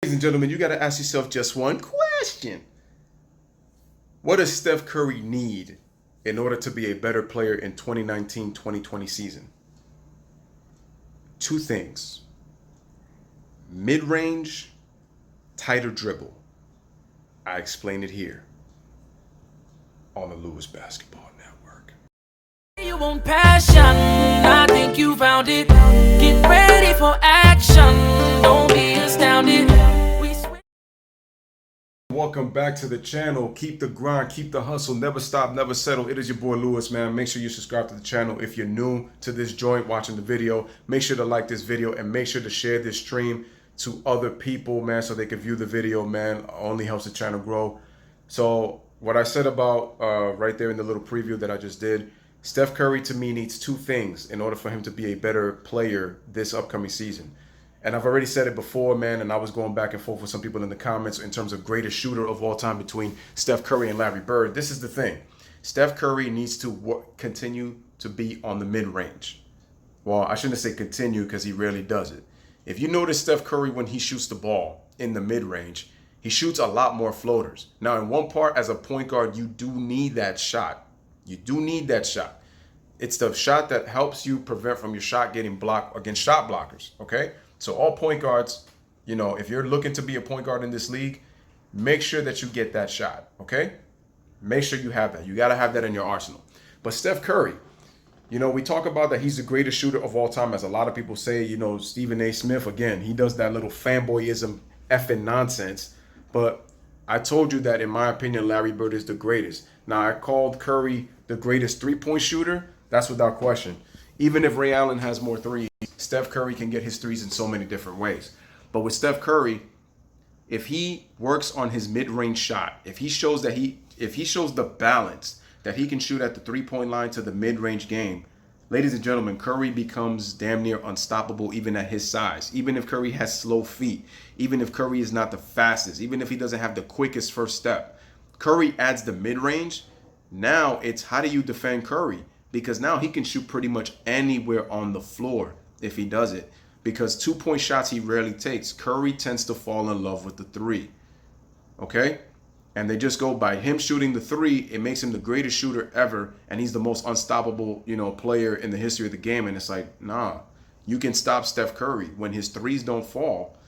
Ladies and gentlemen, you got to ask yourself just one question. What does Steph Curry need in order to be a better player in 2019-2020 season? Two things. Mid-range, tighter dribble. I explain it here on the Lewis Basketball Network. You want passion, I think you found it. Get ready for action, don't be astounded. Welcome back to the channel. Keep the grind, keep the hustle, never stop, never settle. It is your boy Lewis, man. Make sure you subscribe to the channel. If you're new to this joint watching the video, make sure to like this video and make sure to share this stream to other people, man, so they can view the video, man. Only helps the channel grow. So what I said about right there in the little preview that I just did, Steph Curry to me needs two things in order for him to be a better player this upcoming season. And I've already said it before, man, and I was going back and forth with some people in the comments in terms of greatest shooter of all time between Steph Curry and Larry Bird. This is the thing. Steph Curry needs to continue to be on the mid-range. Well, I shouldn't say continue because he rarely does it. If you notice Steph Curry when he shoots the ball in the mid-range, he shoots a lot more floaters. Now, in one part, as a point guard, you do need that shot. You do need that shot. It's the shot that helps you prevent from your shot getting blocked against shot blockers, okay? So all point guards, you know, if you're looking to be a point guard in this league, make sure that you get that shot, okay? Make sure you have that. You got to have that in your arsenal. But Steph Curry, you know, we talk about that he's the greatest shooter of all time, as a lot of people say. You know, Stephen A. Smith, again, he does that little fanboyism effing nonsense. But I told you that, in my opinion, Larry Bird is the greatest. Now, I called Curry the greatest three-point shooter. That's without question. Even if Ray Allen has more threes, Steph Curry can get his threes in so many different ways. But with Steph Curry, if he works on his mid-range shot, if he shows the balance that he can shoot at the three-point line to the mid-range game, ladies and gentlemen, Curry becomes damn near unstoppable even at his size. Even if Curry has slow feet, even if Curry is not the fastest, even if he doesn't have the quickest first step, Curry adds the mid-range. Now it's how do you defend Curry? Because now he can shoot pretty much anywhere on the floor if he does it. Because two-point shots he rarely takes. Curry tends to fall in love with the three. Okay? And they just go by him shooting the three. It makes him the greatest shooter ever. And he's the most unstoppable, you know, player in the history of the game. And it's like, nah, you can stop Steph Curry. When his threes don't fall,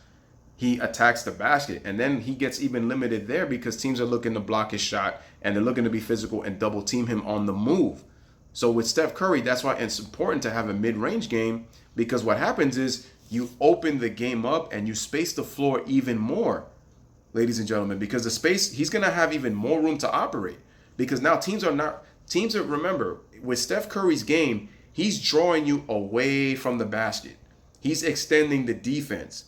he attacks the basket. And then he gets even limited there because teams are looking to block his shot. And they're looking to be physical and double team him on the move. So with Steph Curry, that's why it's important to have a mid-range game, because what happens is you open the game up and you space the floor even more, ladies and gentlemen, because the space, he's going to have even more room to operate, because now remember, with Steph Curry's game, he's drawing you away from the basket. He's extending the defense.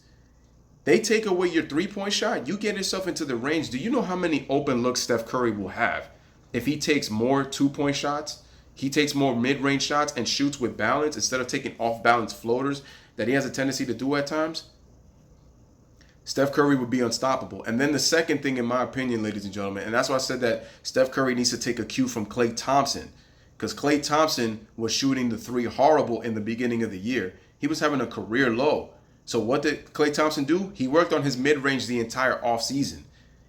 They take away your three-point shot, you get yourself into the range. Do you know how many open looks Steph Curry will have if he takes more two-point shots? He takes more mid-range shots and shoots with balance instead of taking off-balance floaters that he has a tendency to do at times. Steph Curry would be unstoppable. And then the second thing, in my opinion, ladies and gentlemen, and that's why I said that Steph Curry needs to take a cue from Klay Thompson, because Klay Thompson was shooting the three horrible in the beginning of the year. He was having a career low. So what did Klay Thompson do? He worked on his mid-range the entire offseason.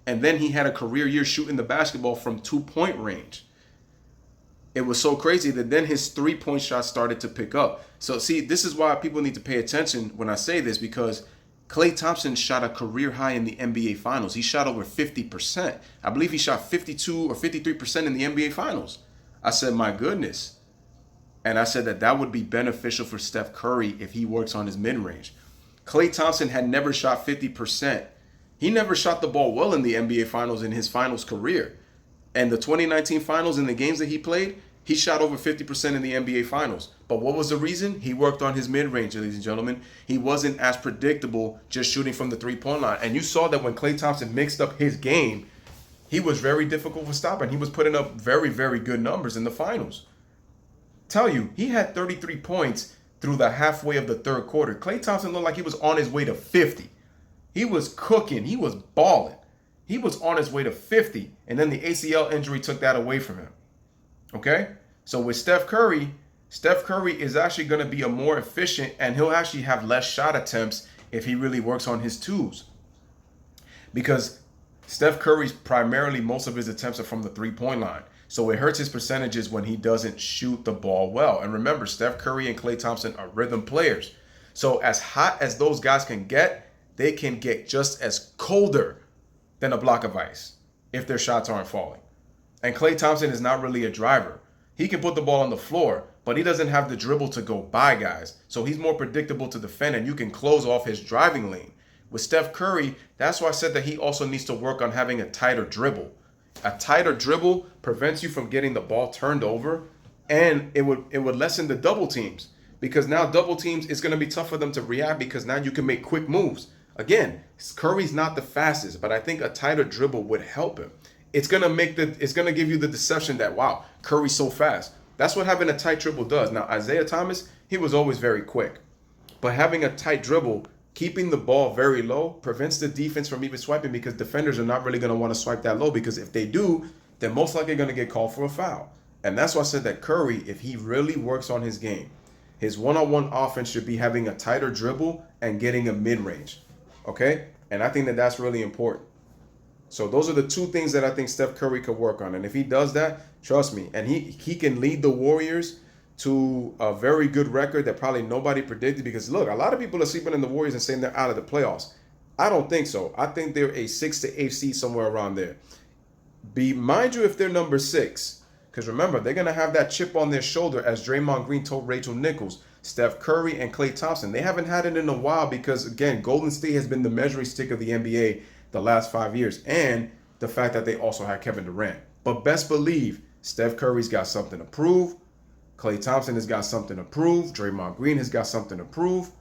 And then he had a career year shooting the basketball from two-point range. It was so crazy that then his three-point shot started to pick up. So see, this is why people need to pay attention when I say this, because Klay Thompson shot a career high in the NBA Finals. He shot over 50%. I believe he shot 52 or 53% in the NBA Finals. I said, my goodness. And I said that would be beneficial for Steph Curry if he works on his mid-range. Klay Thompson had never shot 50%. He never shot the ball well in the NBA Finals in his finals career. And the 2019 finals, in the games that he played, he shot over 50% in the NBA Finals. But what was the reason? He worked on his mid-range, ladies and gentlemen. He wasn't as predictable just shooting from the three-point line. And you saw that when Klay Thompson mixed up his game, he was very difficult for stopping. He was putting up very, very good numbers in the finals. Tell you, he had 33 points through the halfway of the third quarter. Klay Thompson looked like he was on his way to 50. He was cooking. He was balling. He was on his way to 50, and then the ACL injury took that away from him. Okay? So with Steph Curry is actually going to be a more efficient, and he'll actually have less shot attempts if he really works on his twos. because Steph Curry's primarily, most of his attempts are from the three-point line. So it hurts his percentages when he doesn't shoot the ball well. And remember, Steph Curry and Klay Thompson are rhythm players. So as hot as those guys can get, they can get just as colder than a block of ice if their shots aren't falling. And Klay Thompson is not really a driver. He can put the ball on the floor, but he doesn't have the dribble to go by guys. So he's more predictable to defend, and you can close off his driving lane. With Steph Curry, that's why I said that he also needs to work on having a tighter dribble. A tighter dribble prevents you from getting the ball turned over, and it would lessen the double teams, because now double teams, it's going to be tough for them to react because now you can make quick moves. Again, Curry's not the fastest, but I think a tighter dribble would help him. It's going to give you the deception that, wow, Curry's so fast. That's what having a tight dribble does. Now, Isaiah Thomas, he was always very quick, but having a tight dribble, keeping the ball very low, prevents the defense from even swiping, because defenders are not really going to want to swipe that low, because if they do, they're most likely going to get called for a foul. And that's why I said that Curry, if he really works on his game, his one-on-one offense should be having a tighter dribble and getting a mid-range. Okay? And I think that that's really important. So those are the two things that I think Steph Curry could work on. And if he does that, trust me, and he can lead the Warriors to a very good record that probably nobody predicted, because look, a lot of people are sleeping in the Warriors and saying they're out of the playoffs. I don't think so. I think they're a 6 to 8 seed, somewhere around there. Mind you, if they're number 6, because remember, they're going to have that chip on their shoulder, as Draymond Green told Rachel Nichols, Steph Curry and Klay Thompson. They haven't had it in a while because, again, Golden State has been the measuring stick of the NBA the last 5 years, and the fact that they also had Kevin Durant. But best believe Steph Curry's got something to prove. Klay Thompson has got something to prove. Draymond Green has got something to prove.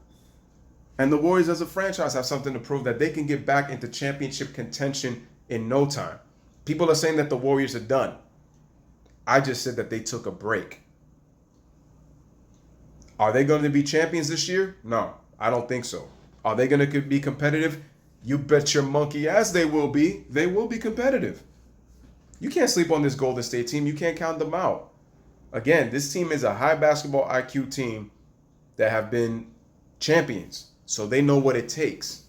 And the Warriors as a franchise have something to prove, that they can get back into championship contention in no time. People are saying that the Warriors are done. I just said that they took a break. Are they going to be champions this year? No, I don't think so. Are they going to be competitive? You bet your monkey ass they will be. They will be competitive. You can't sleep on this Golden State team. You can't count them out. Again, this team is a high basketball IQ team that have been champions. So they know what it takes.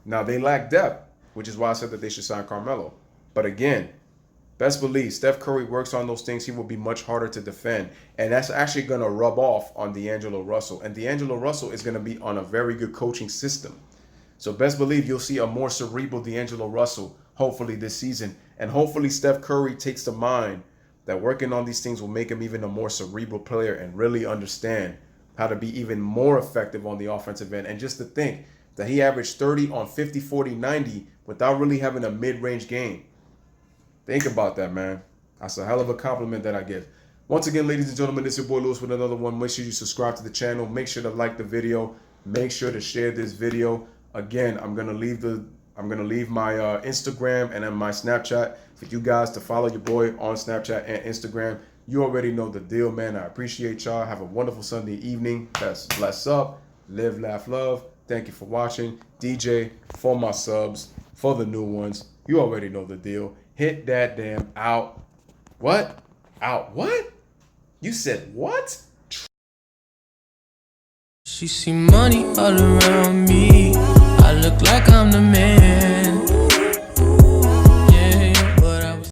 Now, they lack depth, which is why I said that they should sign Carmelo. But again, best believe Steph Curry works on those things. He will be much harder to defend. And that's actually going to rub off on D'Angelo Russell. And D'Angelo Russell is going to be on a very good coaching system. So best believe you'll see a more cerebral D'Angelo Russell, hopefully this season. And hopefully Steph Curry takes to mind that working on these things will make him even a more cerebral player and really understand how to be even more effective on the offensive end. And just to think that he averaged 30 on 50, 40, 90 without really having a mid-range game. Think about that, man. That's a hell of a compliment that I give. Once again, ladies and gentlemen, it's your boy Lewis with another one. Make sure you subscribe to the channel. Make sure to like the video. Make sure to share this video. Again, I'm gonna leave my Instagram and then my Snapchat for you guys to follow your boy on Snapchat and Instagram. You already know the deal, man. I appreciate y'all. Have a wonderful Sunday evening. Bless up. Live, laugh, love. Thank you for watching. DJ, for my subs, for the new ones. You already know the deal. Hit that damn out. What? Out what? You said what? She see money all around me. I look like I'm the man.